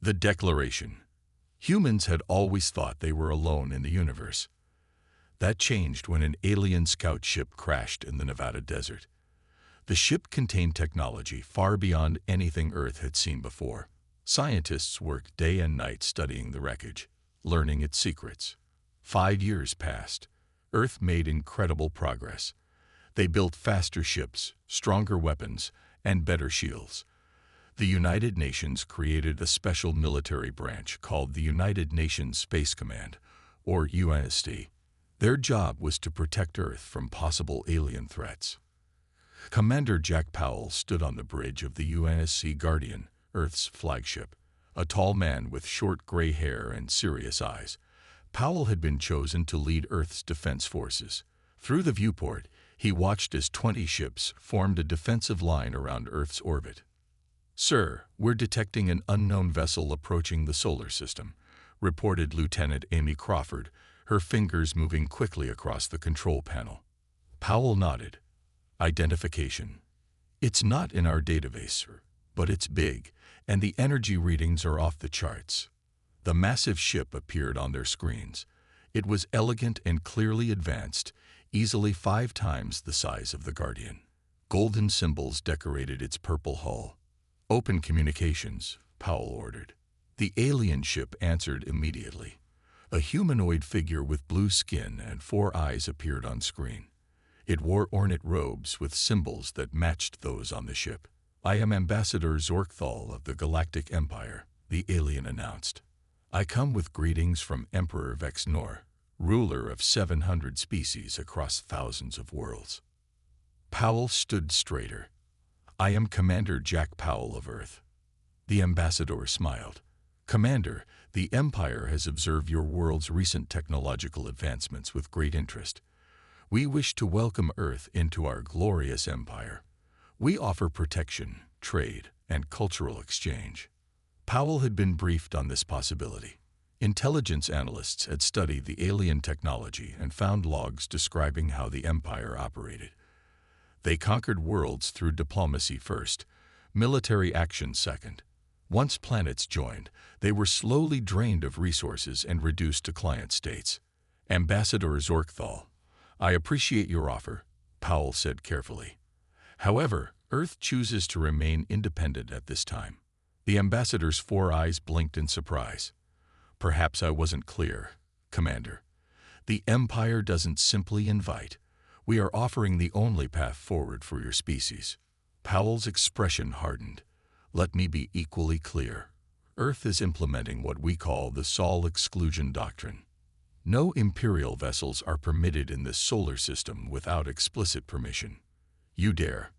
The Declaration. Humans had always thought they were alone in the universe. That changed when an alien scout ship crashed in the Nevada desert. The ship contained technology far beyond anything Earth had seen before. Scientists worked day and night studying the wreckage, learning its secrets. 5 years passed. Earth made incredible progress. They built faster ships, stronger weapons, and better shields. The United Nations created a special military branch called the United Nations Space Command, or UNSC. Their job was to protect Earth from possible alien threats. Commander Jack Powell stood on the bridge of the UNSC Guardian, Earth's flagship, a tall man with short gray hair and serious eyes. Powell had been chosen to lead Earth's defense forces. Through the viewport, he watched as 20 ships formed a defensive line around Earth's orbit. "Sir, we're detecting an unknown vessel approaching the solar system," reported Lieutenant Amy Crawford, her fingers moving quickly across the control panel. Powell nodded. "Identification. It's not in our database, sir, but it's big, and the energy readings are off the charts." The massive ship appeared on their screens. It was elegant and clearly advanced, easily 5 times the size of the Guardian. Golden symbols decorated its purple hull. "Open communications," Powell ordered. The alien ship answered immediately. A humanoid figure with blue skin and 4 eyes appeared on screen. It wore ornate robes with symbols that matched those on the ship. "I am Ambassador Zorkthal of the Galactic Empire," the alien announced. "I come with greetings from Emperor Vexnor, ruler of 700 species across thousands of worlds." Powell stood straighter. "I am Commander Jack Powell of Earth." The ambassador smiled. "Commander, the Empire has observed your world's recent technological advancements with great interest. We wish to welcome Earth into our glorious empire. We offer protection, trade, and cultural exchange." Powell had been briefed on this possibility. Intelligence analysts had studied the alien technology and found logs describing how the Empire operated. They conquered worlds through diplomacy first, military action second. Once planets joined, they were slowly drained of resources and reduced to client states. "Ambassador Zorkthal, I appreciate your offer," Powell said carefully. "However, Earth chooses to remain independent at this time." The ambassador's 4 eyes blinked in surprise. "Perhaps I wasn't clear, Commander. The Empire doesn't simply invite. We are offering the only path forward for your species." Powell's expression hardened. "Let me be equally clear. Earth is implementing what we call the Sol Exclusion Doctrine. No Imperial vessels are permitted in this solar system without explicit permission. You dare?"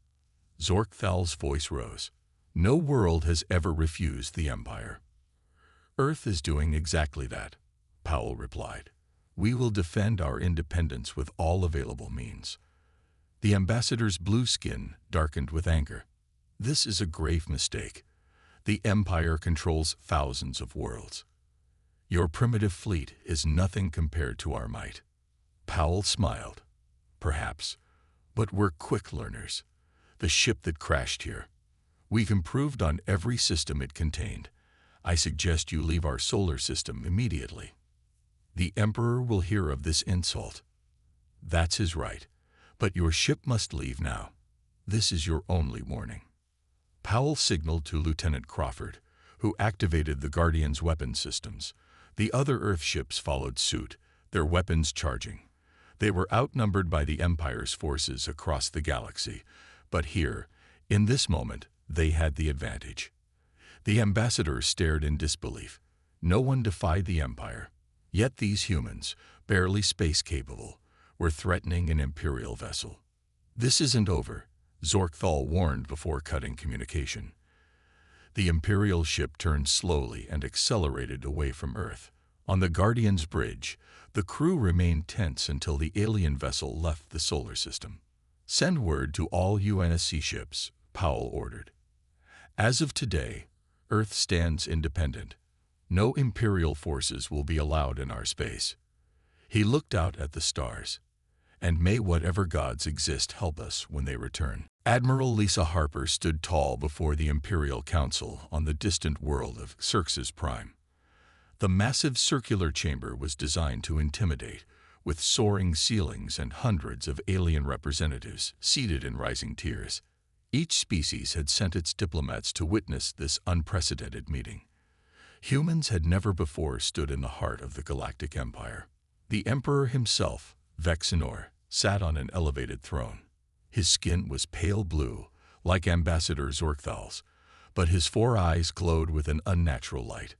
Zorkthal's voice rose. "No world has ever refused the Empire." "Earth is doing exactly that," Powell replied. "We will defend our independence with all available means." The ambassador's blue skin darkened with anger. "This is a grave mistake. The Empire controls thousands of worlds. Your primitive fleet is nothing compared to our might." Powell smiled. "Perhaps, but we're quick learners. The ship that crashed here. We've improved on every system it contained. I suggest you leave our solar system immediately." "The Emperor will hear of this insult." "That's his right, but your ship must leave now. This is your only warning." Powell signaled to Lieutenant Crawford, who activated the Guardian's weapon systems. The other Earth ships followed suit, their weapons charging. They were outnumbered by the Empire's forces across the galaxy, but here, in this moment, they had the advantage. The ambassador stared in disbelief. No one defied the Empire. Yet these humans, barely space-capable, were threatening an Imperial vessel. "This isn't over," Zorkthal warned before cutting communication. The Imperial ship turned slowly and accelerated away from Earth. On the Guardian's bridge, the crew remained tense until the alien vessel left the solar system. "Send word to all UNSC ships," Powell ordered. "As of today, Earth stands independent. No Imperial forces will be allowed in our space." He looked out at the stars. "And may whatever gods exist help us when they return." Admiral Lisa Harper stood tall before the Imperial Council on the distant world of Xerxes Prime. The massive circular chamber was designed to intimidate, with soaring ceilings and hundreds of alien representatives seated in rising tiers. Each species had sent its diplomats to witness this unprecedented meeting. Humans had never before stood in the heart of the Galactic Empire. The Emperor himself, Vexenor, sat on an elevated throne. His skin was pale blue, like Ambassador Zorkthal's, but his 4 eyes glowed with an unnatural light.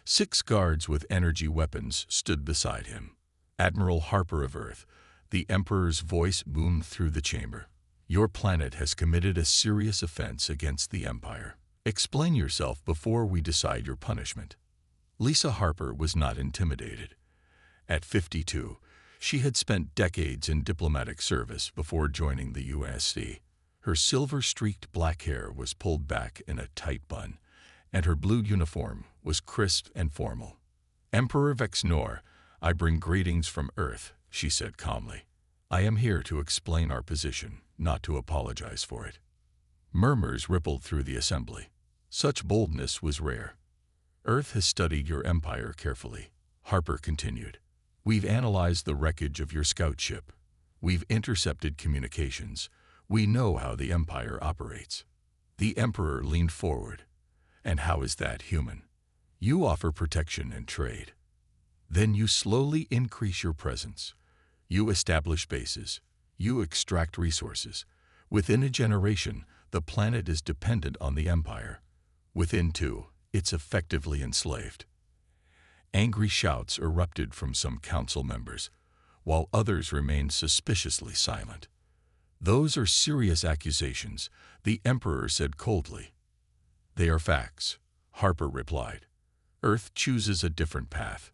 6 guards with energy weapons stood beside him. Admiral Harper of Earth, the Emperor's voice boomed through the chamber. Your planet has committed a serious offense against the Empire. Explain yourself before we decide your punishment. Lisa Harper was not intimidated. At 52, she had spent decades in diplomatic service before joining the USC. Her silver-streaked black hair was pulled back in a tight bun, and her blue uniform was crisp and formal. Emperor Vexenor, I bring greetings from Earth, she said calmly. I am here to explain our position, not to apologize for it. Murmurs rippled through the assembly. Such boldness was rare. Earth has studied your empire carefully, Harper continued. We've analyzed the wreckage of your scout ship. We've intercepted communications. We know how the Empire operates. The Emperor leaned forward. And how is that human? You offer protection and trade. Then you slowly increase your presence. You establish bases. You extract resources. Within a generation, the planet is dependent on the Empire. Within 2, it's effectively enslaved. Angry shouts erupted from some council members, while others remained suspiciously silent. Those are serious accusations, the Emperor said coldly. They are facts, Harper replied. Earth chooses a different path.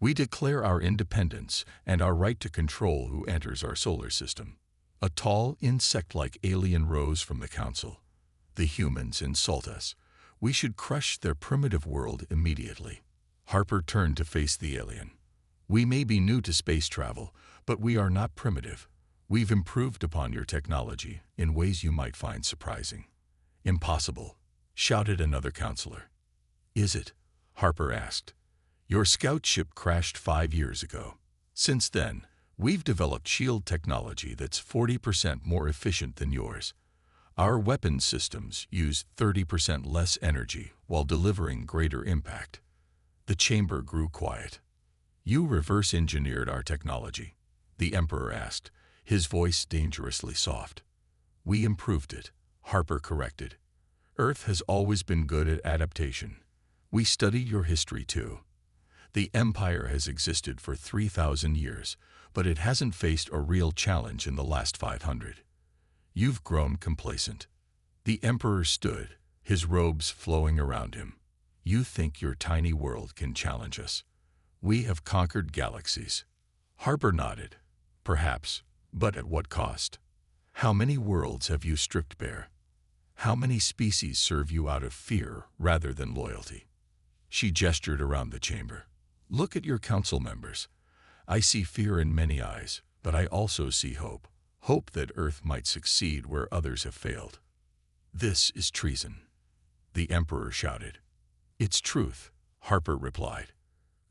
We declare our independence and our right to control who enters our solar system. A tall, insect-like alien rose from the council. The humans insult us. We should crush their primitive world immediately. Harper turned to face the alien. We may be new to space travel, but we are not primitive. We've improved upon your technology in ways you might find surprising. Impossible, shouted another counselor. Is it? Harper asked. Your scout ship crashed 5 years ago. Since then, we've developed shield technology that's 40% more efficient than yours. Our weapons systems use 30% less energy while delivering greater impact. The chamber grew quiet. You reverse-engineered our technology, the Emperor asked, his voice dangerously soft. We improved it, Harper corrected. Earth has always been good at adaptation. We study your history too. The Empire has existed for 3,000 years, but it hasn't faced a real challenge in the last 500. You've grown complacent. The Emperor stood, his robes flowing around him. You think your tiny world can challenge us. We have conquered galaxies. Harper nodded. Perhaps, but at what cost? How many worlds have you stripped bare? How many species serve you out of fear rather than loyalty? She gestured around the chamber. Look at your council members. I see fear in many eyes, but I also see hope. Hope that Earth might succeed where others have failed. This is treason, the Emperor shouted. It's truth, Harper replied.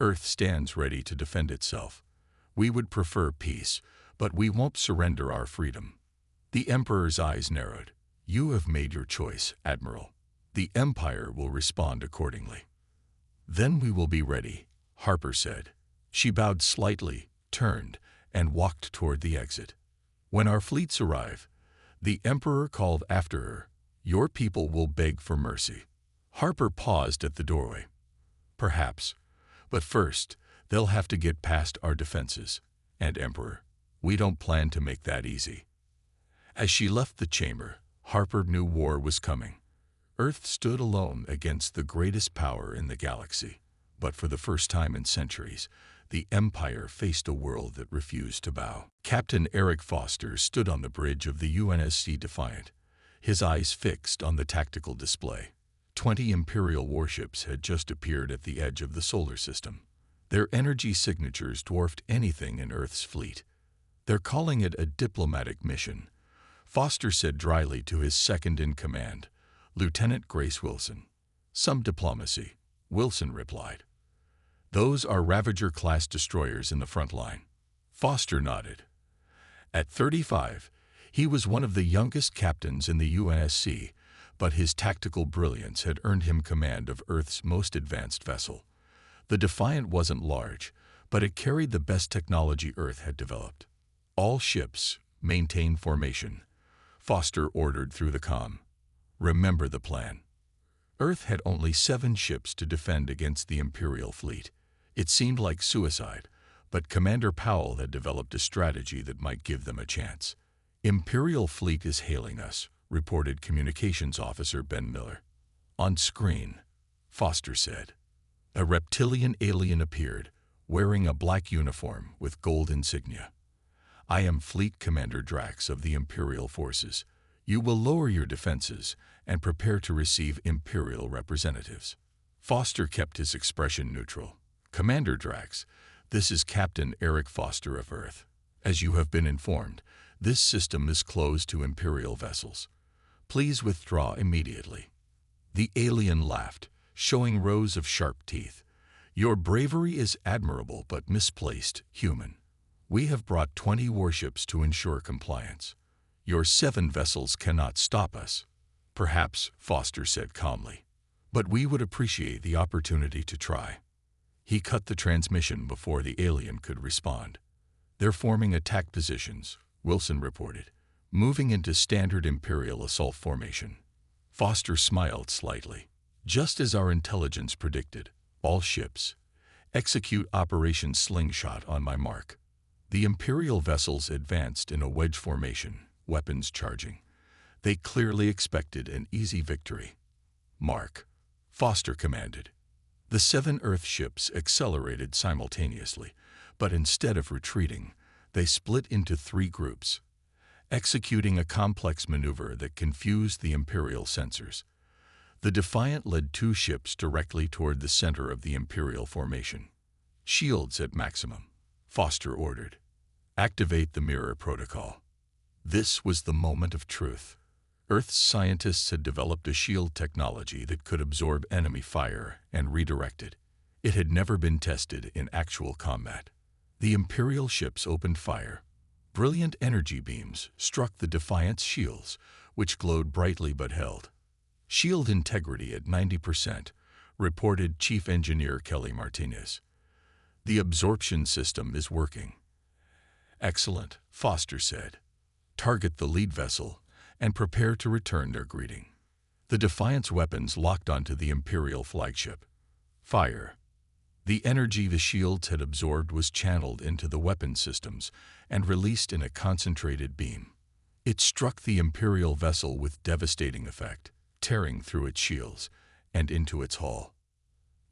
Earth stands ready to defend itself. We would prefer peace, but we won't surrender our freedom. The Emperor's eyes narrowed. You have made your choice, Admiral. The Empire will respond accordingly. Then we will be ready, Harper said. She bowed slightly, turned, and walked toward the exit. When our fleets arrive, the Emperor called after her, your people will beg for mercy. Harper paused at the doorway. Perhaps, but first, they'll have to get past our defenses. And Emperor, we don't plan to make that easy. As she left the chamber, Harper knew war was coming. Earth stood alone against the greatest power in the galaxy. But for the first time in centuries, the Empire faced a world that refused to bow. Captain Eric Foster stood on the bridge of the UNSC Defiant, his eyes fixed on the tactical display. 20 Imperial warships had just appeared at the edge of the solar system. Their energy signatures dwarfed anything in Earth's fleet. They're calling it a diplomatic mission, Foster said dryly to his second-in-command, Lieutenant Grace Wilson. Some diplomacy, Wilson replied. Those are Ravager-class destroyers in the front line. Foster nodded. At 35, he was one of the youngest captains in the UNSC, but his tactical brilliance had earned him command of Earth's most advanced vessel. The Defiant wasn't large, but it carried the best technology Earth had developed. All ships, maintain formation, Foster ordered through the comm. Remember the plan. Earth had only 7 ships to defend against the Imperial fleet. It seemed like suicide, but Commander Powell had developed a strategy that might give them a chance. Imperial fleet is hailing us, reported Communications Officer Ben Miller. On screen, Foster said. A reptilian alien appeared, wearing a black uniform with gold insignia. I am Fleet Commander Drax of the Imperial forces. You will lower your defenses and prepare to receive Imperial representatives. Foster kept his expression neutral. Commander Drax, this is Captain Eric Foster of Earth. As you have been informed, this system is closed to Imperial vessels. Please withdraw immediately. The alien laughed, showing rows of sharp teeth. Your bravery is admirable but misplaced, human. We have brought 20 warships to ensure compliance. Your 7 vessels cannot stop us. Perhaps, Foster said calmly. But we would appreciate the opportunity to try. He cut the transmission before the alien could respond. They're forming attack positions, Wilson reported, moving into standard Imperial assault formation. Foster smiled slightly. Just as our intelligence predicted, all ships, execute Operation Slingshot on my mark. The Imperial vessels advanced in a wedge formation, weapons charging. They clearly expected an easy victory. Mark, Foster commanded. The 7 Earth ships accelerated simultaneously, but instead of retreating, they split into 3 groups, executing a complex maneuver that confused the Imperial sensors. The Defiant led 2 ships directly toward the center of the Imperial formation. Shields at maximum, Foster ordered. Activate the mirror protocol. This was the moment of truth. Earth's scientists had developed a shield technology that could absorb enemy fire and redirect it. It had never been tested in actual combat. The Imperial ships opened fire. Brilliant energy beams struck the Defiant's shields, which glowed brightly but held. Shield integrity at 90%, reported Chief Engineer Kelly Martinez. The absorption system is working. Excellent, Foster said. Target the lead vessel and prepare to return their greeting. The Defiant's weapons locked onto the Imperial flagship. Fire. The energy the shields had absorbed was channeled into the weapon systems and released in a concentrated beam. It struck the Imperial vessel with devastating effect, tearing through its shields and into its hull.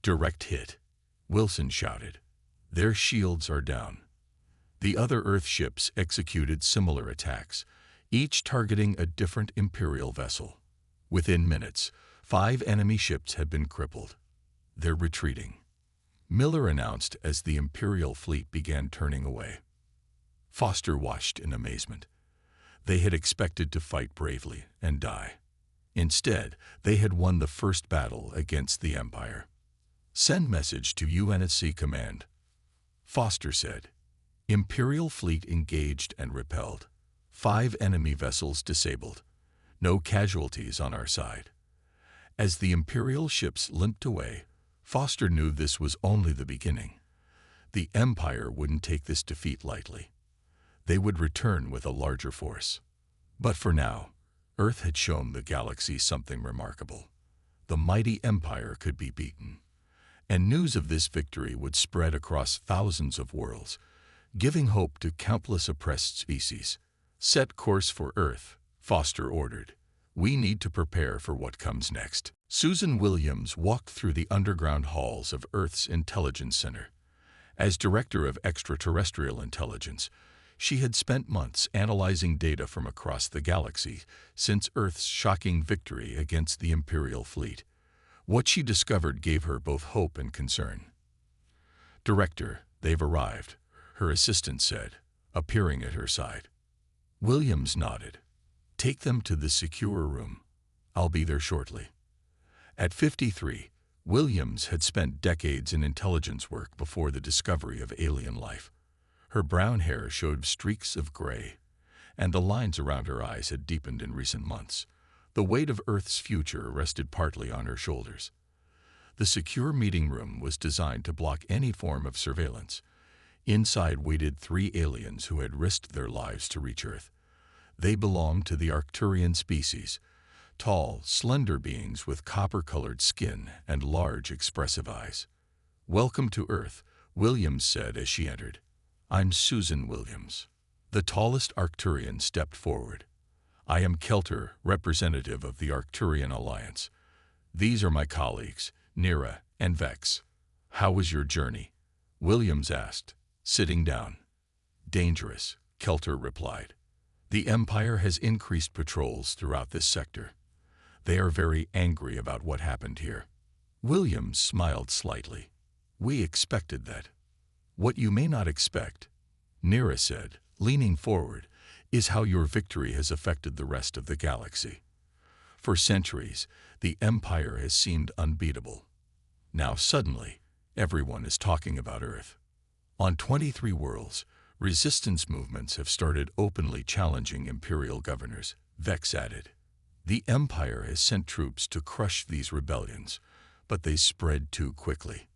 Direct hit, Wilson shouted. Their shields are down. The other Earth ships executed similar attacks, each targeting a different Imperial vessel. Within minutes, 5 enemy ships had been crippled. They're retreating, Miller announced as the Imperial fleet began turning away. Foster watched in amazement. They had expected to fight bravely and die. Instead, they had won the first battle against the Empire. Send message to UNSC Command, Foster said. Imperial fleet engaged and repelled. 5 enemy vessels disabled. No casualties on our side. As the Imperial ships limped away, Foster knew this was only the beginning. The Empire wouldn't take this defeat lightly. They would return with a larger force. But for now, Earth had shown the galaxy something remarkable. The mighty Empire could be beaten. And news of this victory would spread across thousands of worlds, giving hope to countless oppressed species. Set course for Earth, Foster ordered. We need to prepare for what comes next. Susan Williams walked through the underground halls of Earth's Intelligence Center. As Director of Extraterrestrial Intelligence, she had spent months analyzing data from across the galaxy since Earth's shocking victory against the Imperial fleet. What she discovered gave her both hope and concern. Director, they've arrived, her assistant said, appearing at her side. Williams nodded. Take them to the secure room. I'll be there shortly. At 53, Williams had spent decades in intelligence work before the discovery of alien life. Her brown hair showed streaks of gray, and the lines around her eyes had deepened in recent months. The weight of Earth's future rested partly on her shoulders. The secure meeting room was designed to block any form of surveillance. Inside waited 3 aliens who had risked their lives to reach Earth. They belonged to the Arcturian species, tall, slender beings with copper-colored skin and large, expressive eyes. "Welcome to Earth," Williams said as she entered. "I'm Susan Williams." The tallest Arcturian stepped forward. "I am Kelter, representative of the Arcturian Alliance. These are my colleagues, Nira and Vex." "How was your journey?" Williams asked, sitting down. "Dangerous," Kelter replied. "The Empire has increased patrols throughout this sector. They are very angry about what happened here." Williams smiled slightly. "We expected that." "What you may not expect," Nira said, leaning forward, "is how your victory has affected the rest of the galaxy. For centuries, the Empire has seemed unbeatable. Now suddenly, everyone is talking about Earth. On 23 worlds, resistance movements have started openly challenging Imperial governors," Vex added. "The Empire has sent troops to crush these rebellions, but they spread too quickly."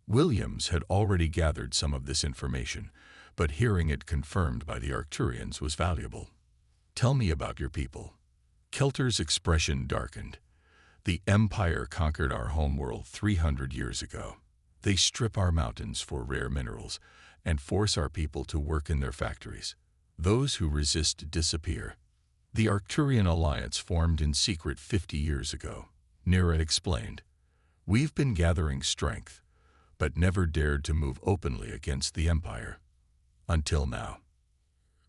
Williams had already gathered some of this information, but hearing it confirmed by the Arcturians was valuable. "Tell me about your people." Kelter's expression darkened. "The Empire conquered our homeworld 300 years ago. They strip our mountains for rare minerals and force our people to work in their factories. Those who resist disappear. The Arcturian Alliance formed in secret 50 years ago," Nira explained. "We've been gathering strength, but never dared to move openly against the Empire. Until now.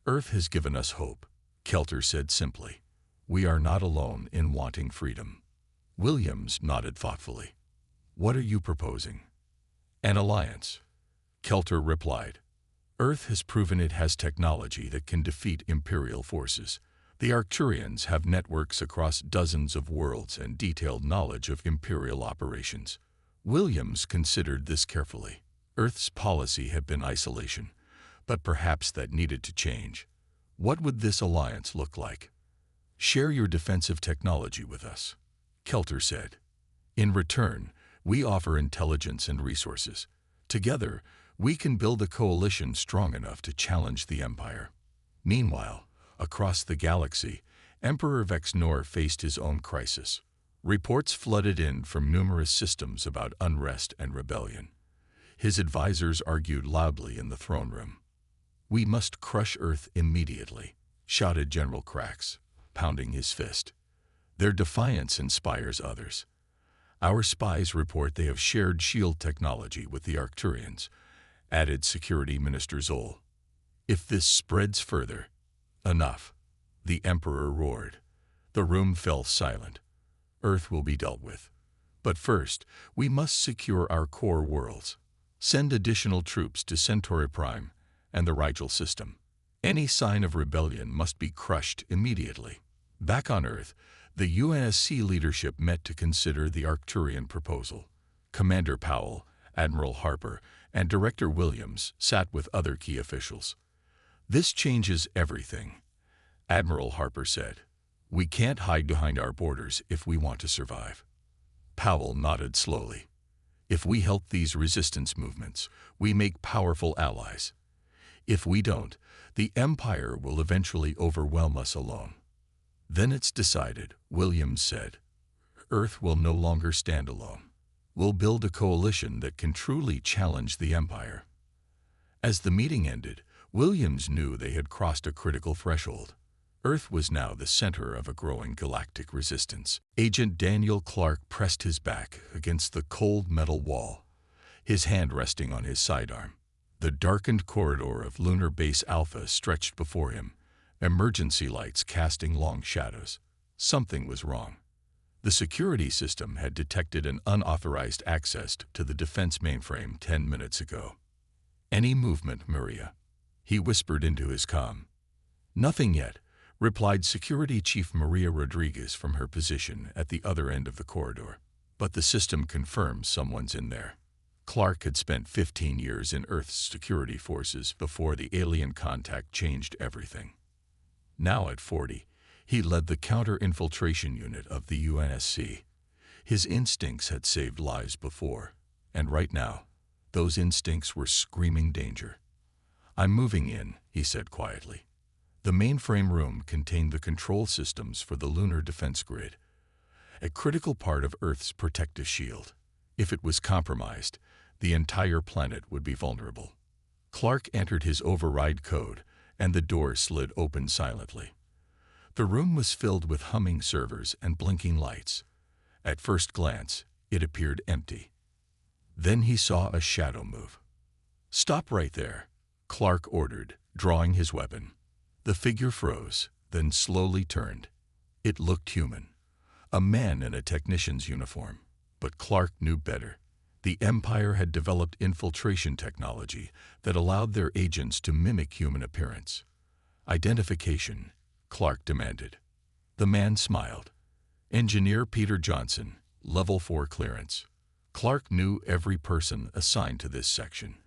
Earth has given us hope," Kelter said simply. "We are not alone in wanting freedom." Williams nodded thoughtfully. "What are you proposing?" "An alliance," Kelter replied. "Earth has proven it has technology that can defeat Imperial forces. The Arcturians have networks across dozens of worlds and detailed knowledge of Imperial operations." Williams considered this carefully. Earth's policy had been isolation, but perhaps that needed to change. What would this alliance look like? "Share your defensive technology with us," Kelter said. "In return, we offer intelligence and resources. Together, we can build a coalition strong enough to challenge the Empire." Meanwhile, across the galaxy, Emperor Vexnor faced his own crisis. Reports flooded in from numerous systems about unrest and rebellion. His advisors argued loudly in the throne room. "We must crush Earth immediately," shouted General Krax, pounding his fist. "Their defiance inspires others. Our spies report they have shared shield technology with the Arcturians," added Security Minister Zoll. "If this spreads further—" "Enough," the Emperor roared. The room fell silent. "Earth will be dealt with. But first, we must secure our core worlds. Send additional troops to Centauri Prime and the Rigel system. Any sign of rebellion must be crushed immediately." Back on Earth, the UNSC leadership met to consider the Arcturian proposal. Commander Powell, Admiral Harper, and Director Williams sat with other key officials. "This changes everything," Admiral Harper said. "We can't hide behind our borders if we want to survive." Powell nodded slowly. "If we help these resistance movements, we make powerful allies. If we don't, the Empire will eventually overwhelm us alone." "Then it's decided," Williams said. "Earth will no longer stand alone. We'll build a coalition that can truly challenge the Empire." As the meeting ended, Williams knew they had crossed a critical threshold. Earth was now the center of a growing galactic resistance. Agent Daniel Clark pressed his back against the cold metal wall, his hand resting on his sidearm. The darkened corridor of Lunar Base Alpha stretched before him, emergency lights casting long shadows. Something was wrong. The security system had detected an unauthorized access to the defense mainframe 10 minutes ago. "Any movement, Maria?" he whispered into his comm. "Nothing yet," replied Security Chief Maria Rodriguez from her position at the other end of the corridor. But the system confirms someone's in there. Clark had spent 15 years in Earth's security forces before the alien contact changed everything. Now at 40, he led the counter-infiltration unit of the UNSC. His instincts had saved lives before, and right now, those instincts were screaming danger. "I'm moving in," he said quietly. The mainframe room contained the control systems for the lunar defense grid, a critical part of Earth's protective shield. If it was compromised, the entire planet would be vulnerable. Clark entered his override code, and the door slid open silently. The room was filled with humming servers and blinking lights. At first glance, it appeared empty. Then he saw a shadow move. "Stop right there," Clark ordered, drawing his weapon. The figure froze, then slowly turned. It looked human, a man in a technician's uniform. But Clark knew better. The Empire had developed infiltration technology that allowed their agents to mimic human appearance. "Identification," Clark demanded. The man smiled. "Engineer Peter Johnson, Level 4 clearance." Clark knew every person assigned to this section.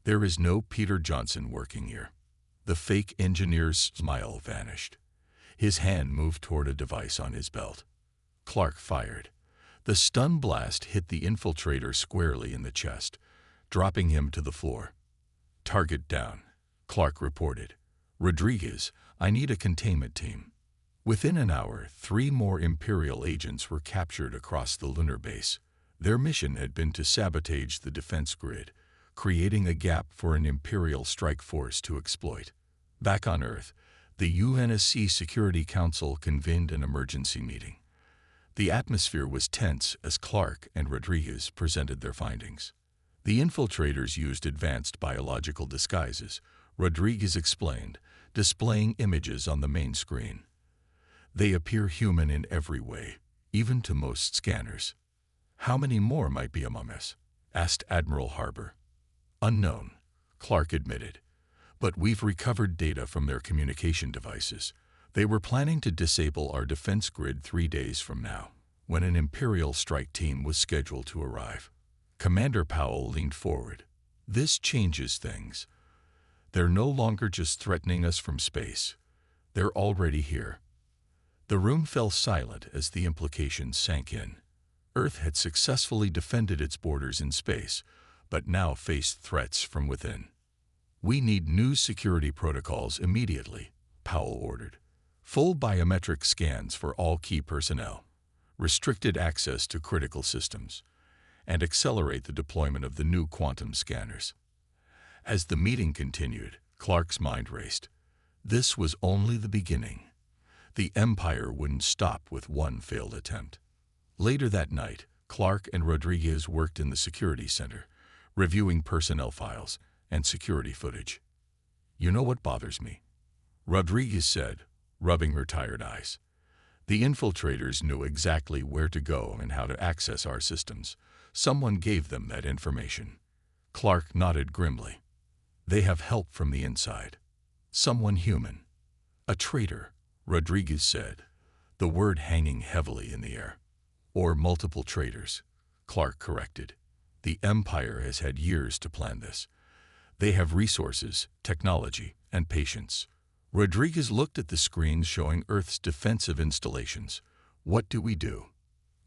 There is no Peter Johnson working here. The fake engineer's smile vanished. His hand moved toward a device on his belt. Clark fired. The stun blast hit the infiltrator squarely in the chest, dropping him to the floor. "Target down," Clark reported. "Rodriguez, I need a containment team." Within an hour, 3 more Imperial agents were captured across the lunar base. Their mission had been to sabotage the defense grid, creating a gap for an Imperial strike force to exploit. Back on Earth, the UNSC Security Council convened an emergency meeting. The atmosphere was tense as Clark and Rodriguez presented their findings. The infiltrators used advanced biological disguises, Rodriguez explained, displaying images on the main screen. "They appear human in every way, even to most scanners." "How many more might be among us?" asked Admiral Harbour. "Unknown," Clark admitted. "But we've recovered data from their communication devices. They were planning to disable our defense grid 3 days from now, when an Imperial strike team was scheduled to arrive." Commander Powell leaned forward. "This changes things. They're no longer just threatening us from space. They're already here." The room fell silent as the implications sank in. Earth had successfully defended its borders in space, but now faced threats from within. "We need new security protocols immediately," Powell ordered. "Full biometric scans for all key personnel, restricted access to critical systems, and accelerate the deployment of the new quantum scanners." As the meeting continued, Clark's mind raced. This was only the beginning. The Empire wouldn't stop with one failed attempt. Later that night, Clark and Rodriguez worked in the security center, reviewing personnel files and security footage. "You know what bothers me?" Rodriguez said, rubbing her tired eyes. "The infiltrators knew exactly where to go and how to access our systems. Someone gave them that information." Clark nodded grimly. "They have help from the inside. Someone human." "A traitor," Rodriguez said, the word hanging heavily in the air. "Or multiple traitors," Clark corrected. "The Empire has had years to plan this. They have resources, technology, and patience." Rodriguez looked at the screens showing Earth's defensive installations. "What do we do?"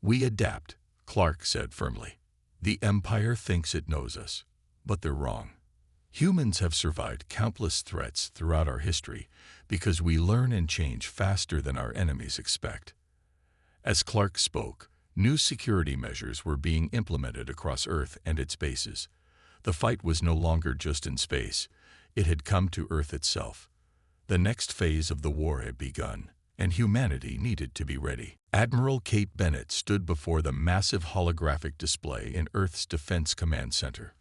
"We adapt," Clark said firmly. "The Empire thinks it knows us, but they're wrong. Humans have survived countless threats throughout our history because we learn and change faster than our enemies expect." As Clark spoke, new security measures were being implemented across Earth and its bases. The fight was no longer just in space. It had come to Earth itself. The next phase of the war had begun, and humanity needed to be ready. Admiral Kate Bennett stood before the massive holographic display in Earth's Defense Command Center.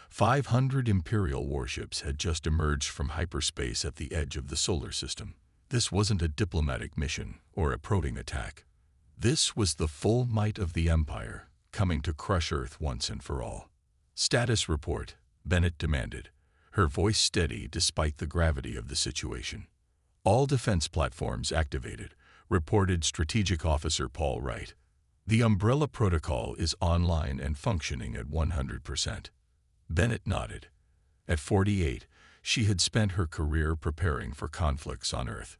500 Imperial warships had just emerged from hyperspace at the edge of the solar system. This wasn't a diplomatic mission or a probing attack. This was the full might of the Empire, coming to crush Earth once and for all. "Status report," Bennett demanded, her voice steady despite the gravity of the situation. All defense platforms activated, reported Strategic Officer Paul Wright. The Umbrella Protocol is online and functioning at 100%. Bennett nodded. At 48, she had spent her career preparing for conflicts on Earth.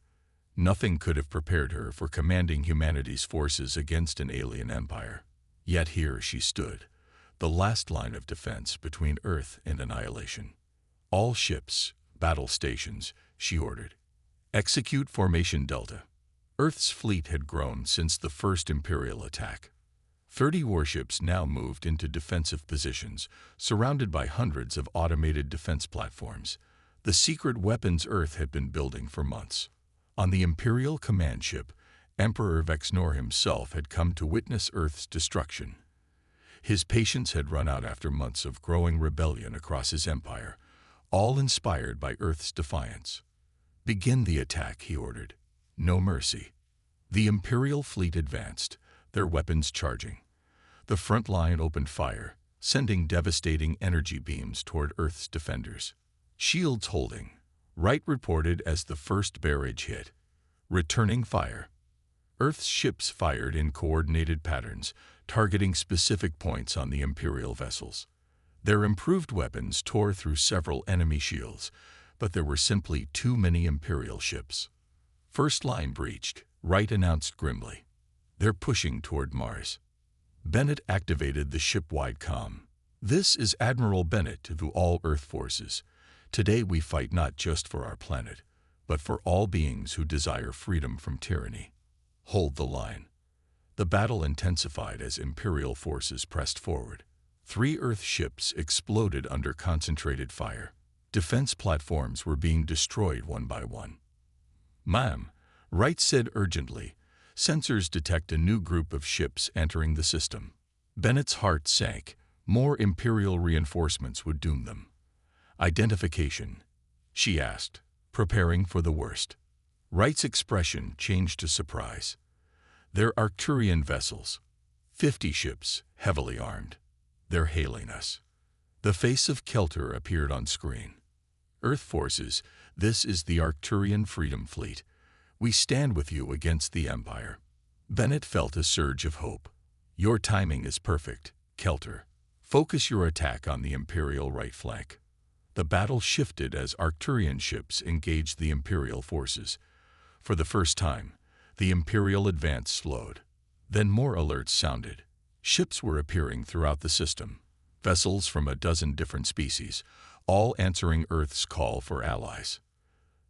Nothing could have prepared her for commanding humanity's forces against an alien empire. Yet here she stood, the last line of defense between Earth and annihilation. All ships, battle stations, she ordered. Execute Formation Delta. Earth's fleet had grown since the first Imperial attack. 30 warships now moved into defensive positions, surrounded by hundreds of automated defense platforms. The secret weapons Earth had been building for months. On the Imperial command ship, Emperor Vexnor himself had come to witness Earth's destruction. His patience had run out after months of growing rebellion across his empire, all inspired by Earth's defiance. Begin the attack, he ordered. No mercy. The Imperial fleet advanced, their weapons charging. The front line opened fire, sending devastating energy beams toward Earth's defenders. Shields holding, Wright reported as the first barrage hit. Returning fire. Earth's ships fired in coordinated patterns, targeting specific points on the Imperial vessels. Their improved weapons tore through several enemy shields, but there were simply too many Imperial ships. First line breached, Wright announced grimly. They're pushing toward Mars. Bennett activated the ship-wide comm. This is Admiral Bennett to all Earth forces. Today we fight not just for our planet, but for all beings who desire freedom from tyranny. Hold the line. The battle intensified as Imperial forces pressed forward. 3 Earth ships exploded under concentrated fire. Defense platforms were being destroyed one by one. Ma'am, Wright said urgently, sensors detect a new group of ships entering the system. Bennett's heart sank. More Imperial reinforcements would doom them. Identification, she asked, preparing for the worst. Wright's expression changed to surprise. They're Arcturian vessels. 50 ships, heavily armed. They're hailing us. The face of Kelter appeared on screen. Earth forces, this is the Arcturian Freedom Fleet. We stand with you against the Empire. Bennett felt a surge of hope. Your timing is perfect, Kelter. Focus your attack on the Imperial right flank. The battle shifted as Arcturian ships engaged the Imperial forces. For the first time, the Imperial advance slowed. Then more alerts sounded. Ships were appearing throughout the system. Vessels from a dozen different species, all answering Earth's call for allies.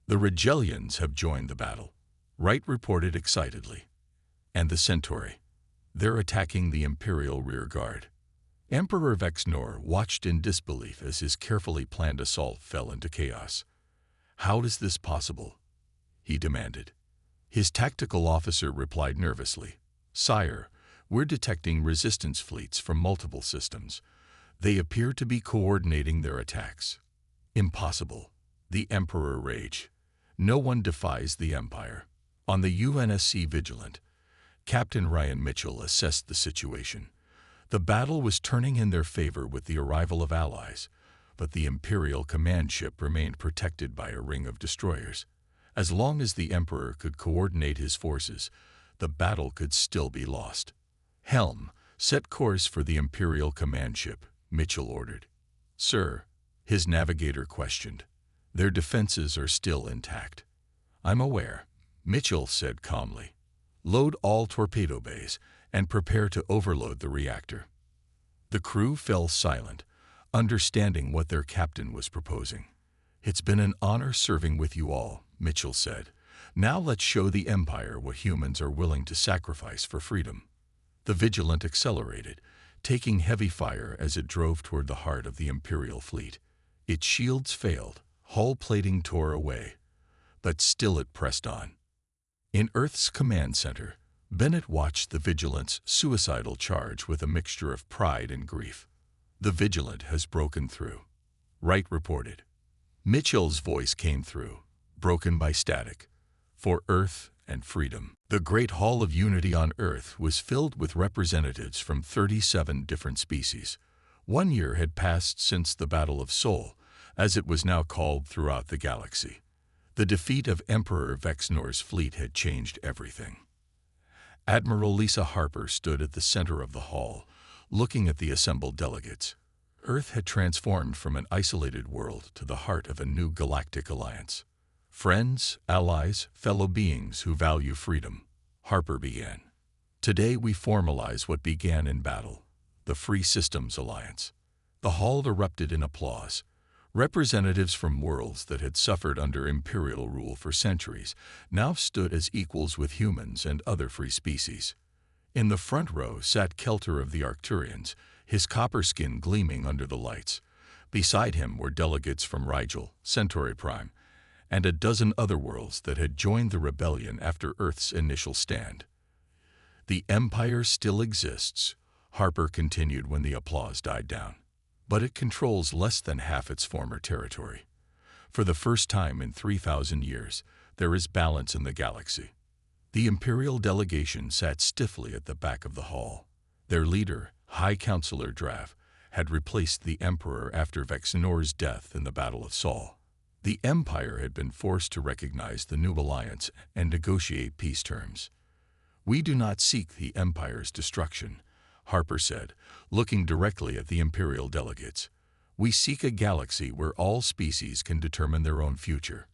The Regellians have joined the battle, Wright reported excitedly. And the Centauri. They're attacking the Imperial rear guard. Emperor Vexnor watched in disbelief as his carefully planned assault fell into chaos. How is this possible? He demanded. His tactical officer replied nervously. Sire, we're detecting resistance fleets from multiple systems. They appear to be coordinating their attacks. Impossible. The Emperor raged. No one defies the Empire. On the UNSC Vigilant, Captain Ryan Mitchell assessed the situation. The battle was turning in their favor with the arrival of allies, but the Imperial command ship remained protected by a ring of destroyers. As long as the Emperor could coordinate his forces, the battle could still be lost. Helm, set course for the Imperial command ship, Mitchell ordered. Sir, his navigator questioned. Their defenses are still intact. I'm aware, Mitchell said calmly. Load all torpedo bays and prepare to overload the reactor. The crew fell silent, understanding what their captain was proposing. It's been an honor serving with you all, Mitchell said. Now let's show the Empire what humans are willing to sacrifice for freedom. The Vigilant accelerated, taking heavy fire as it drove toward the heart of the Imperial fleet. Its shields failed, hull plating tore away, but still it pressed on. In Earth's command center, Bennett watched the Vigilant's suicidal charge with a mixture of pride and grief. The Vigilant has broken through, Wright reported. Mitchell's voice came through, broken by static. For Earth and freedom. The Great Hall of Unity on Earth was filled with representatives from 37 different species. 1 year had passed since the Battle of Sol, as it was now called throughout the galaxy. The defeat of Emperor Vexnor's fleet had changed everything. Admiral Lisa Harper stood at the center of the hall, looking at the assembled delegates. Earth had transformed from an isolated world to the heart of a new galactic alliance. Friends, allies, fellow beings who value freedom, Harper began. Today we formalize what began in battle, the Free Systems Alliance. The hall erupted in applause. Representatives from worlds that had suffered under imperial rule for centuries now stood as equals with humans and other free species. In the front row sat Kelter of the Arcturians, his copper skin gleaming under the lights. Beside him were delegates from Rigel, Centauri Prime, and a dozen other worlds that had joined the rebellion after Earth's initial stand. The Empire still exists, Harper continued when the applause died down, but it controls less than half its former territory. For the first time in 3,000 years, there is balance in the galaxy. The Imperial delegation sat stiffly at the back of the hall. Their leader, High Counselor Drav, had replaced the Emperor after Vexnor's death in the Battle of Sol. The Empire had been forced to recognize the new alliance and negotiate peace terms. "We do not seek the Empire's destruction," Harper said, looking directly at the Imperial delegates. "We seek a galaxy where all species can determine their own future,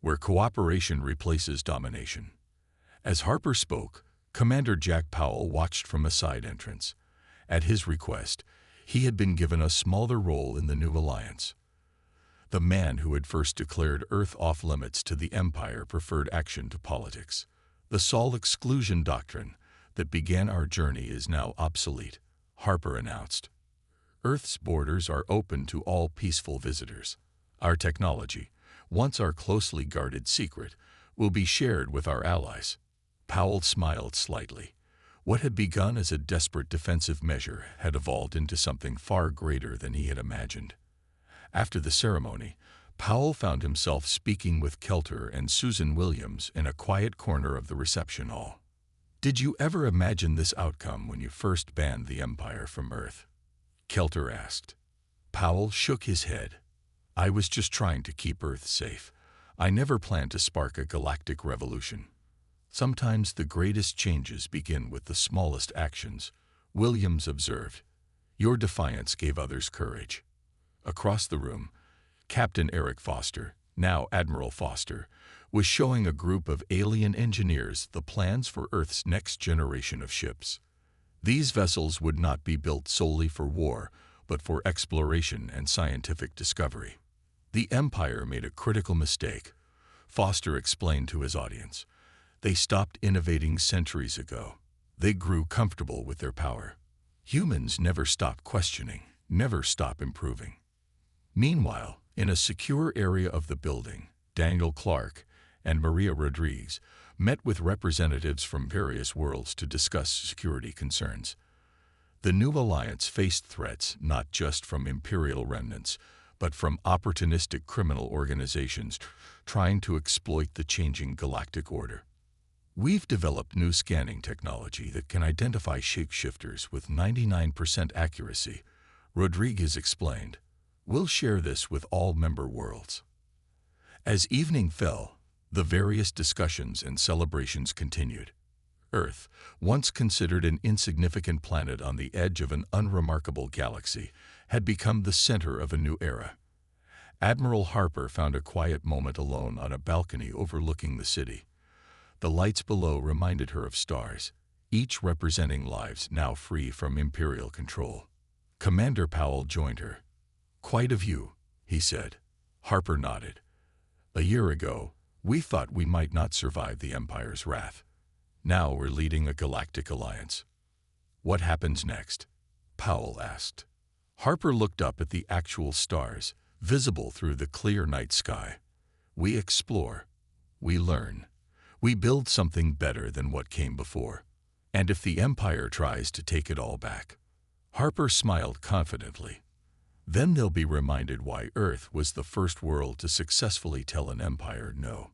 where cooperation replaces domination." As Harper spoke, Commander Jack Powell watched from a side entrance. At his request, he had been given a smaller role in the new alliance. The man who had first declared Earth off-limits to the Empire preferred action to politics. "The Sol exclusion doctrine that began our journey is now obsolete," Harper announced. "Earth's borders are open to all peaceful visitors. Our technology, once our closely guarded secret, will be shared with our allies." Powell smiled slightly. What had begun as a desperate defensive measure had evolved into something far greater than he had imagined. After the ceremony, Powell found himself speaking with Kelter and Susan Williams in a quiet corner of the reception hall. "Did you ever imagine this outcome when you first banned the Empire from Earth?" Kelter asked. Powell shook his head. "I was just trying to keep Earth safe. I never planned to spark a galactic revolution." "Sometimes the greatest changes begin with the smallest actions," Williams observed. "Your defiance gave others courage." Across the room, Captain Eric Foster, now Admiral Foster, was showing a group of alien engineers the plans for Earth's next generation of ships. These vessels would not be built solely for war, but for exploration and scientific discovery. "The Empire made a critical mistake," Foster explained to his audience. "They stopped innovating centuries ago. They grew comfortable with their power. Humans never stop questioning, never stop improving." Meanwhile, in a secure area of the building, Daniel Clark and Maria Rodriguez met with representatives from various worlds to discuss security concerns. The new alliance faced threats not just from Imperial remnants, but from opportunistic criminal organizations trying to exploit the changing galactic order. "We've developed new scanning technology that can identify shapeshifters with 99% accuracy," Rodriguez explained. "We'll share this with all member worlds." As evening fell, the various discussions and celebrations continued. Earth, once considered an insignificant planet on the edge of an unremarkable galaxy, had become the center of a new era. Admiral Harper found a quiet moment alone on a balcony overlooking the city. The lights below reminded her of stars, each representing lives now free from Imperial control. Commander Powell joined her. "Quite a view," he said. Harper nodded. "A year ago, we thought we might not survive the Empire's wrath. Now we're leading a galactic alliance." "What happens next?" Powell asked. Harper looked up at the actual stars, visible through the clear night sky. "We explore. We learn. We build something better than what came before. And if the Empire tries to take it all back," Harper smiled confidently, "then they'll be reminded why Earth was the first world to successfully tell an empire no."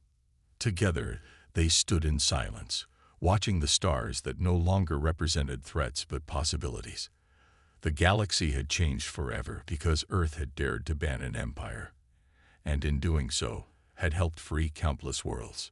Together, they stood in silence, watching the stars that no longer represented threats but possibilities. The galaxy had changed forever because Earth had dared to ban an empire, and in doing so, had helped free countless worlds.